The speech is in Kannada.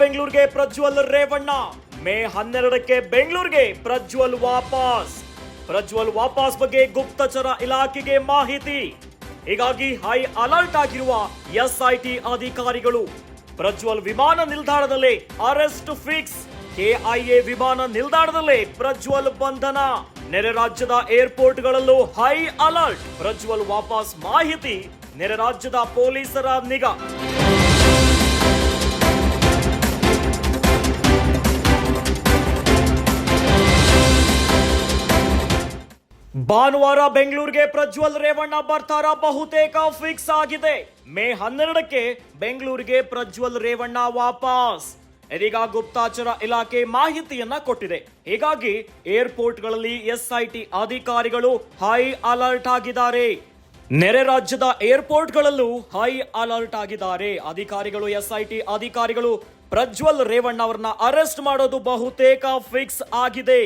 ಬೆಂಗಳೂರಿಗೆ ಪ್ರಜ್ವಲ್ ರೇವಣ್ಣ. ಮೇ 12ಕ್ಕೆ ಬೆಂಗಳೂರಿಗೆ ಪ್ರಜ್ವಲ್ ವಾಪಸ್ ಬಗ್ಗೆ ಗುಪ್ತಚರ ಇಲಾಖೆಗೆ ಮಾಹಿತಿ. ಹೀಗಾಗಿ ಹೈ ಅಲರ್ಟ್ ಆಗಿರುವ ಎಸ್ಐಟಿ ಅಧಿಕಾರಿಗಳು. ಪ್ರಜ್ವಲ್ ವಿಮಾನ ನಿಲ್ದಾಣದಲ್ಲೇ ಅರೆಸ್ಟ್ ಫಿಕ್ಸ್. ಕೆಐಎ ವಿಮಾನ ನಿಲ್ದಾಣದಲ್ಲೇ ಪ್ರಜ್ವಲ್ ಬಂಧನ. ನೆರೆ ರಾಜ್ಯದ ಏರ್ಪೋರ್ಟ್ಗಳಲ್ಲೂ ಹೈ ಅಲರ್ಟ್. ಪ್ರಜ್ವಲ್ ವಾಪಸ್ ಮಾಹಿತಿ ನೆರೆ ರಾಜ್ಯದ ಪೊಲೀಸರ ನಿಗಾ. ಭಾನುವಾರ ಬೆಂಗಳೂರಿಗೆ ಪ್ರಜ್ವಲ್ ರೇವಣ್ಣ ಬರ್ತಾರ ಬಹುತೇಕ ಫಿಕ್ಸ್ ಆಗಿದೆ. ಮೇ 12ಕ್ಕೆ ಬೆಂಗಳೂರಿಗೆ ಪ್ರಜ್ವಲ್ ರೇವಣ್ಣ ವಾಪಸ್. ಇದೀಗ ಗುಪ್ತಚರ ಇಲಾಖೆ ಮಾಹಿತಿಯನ್ನ ಕೊಟ್ಟಿದೆ. ಹೀಗಾಗಿ ಏರ್ಪೋರ್ಟ್ಗಳಲ್ಲಿ ಎಸ್ಐಟಿ ಅಧಿಕಾರಿಗಳು ಹೈ ಅಲರ್ಟ್ ಆಗಿದ್ದಾರೆ. ನೆರೆ ರಾಜ್ಯದ ಏರ್ಪೋರ್ಟ್ಗಳಲ್ಲೂ ಹೈ ಅಲರ್ಟ್ ಆಗಿದ್ದಾರೆ ಅಧಿಕಾರಿಗಳು. ಎಸ್ಐಟಿ ಅಧಿಕಾರಿಗಳು ಪ್ರಜ್ವಲ್ ರೇವಣ್ಣ ಅವರನ್ನ ಅರೆಸ್ಟ್ ಮಾಡೋದು ಬಹುತೇಕ ಫಿಕ್ಸ್ ಆಗಿದೆ.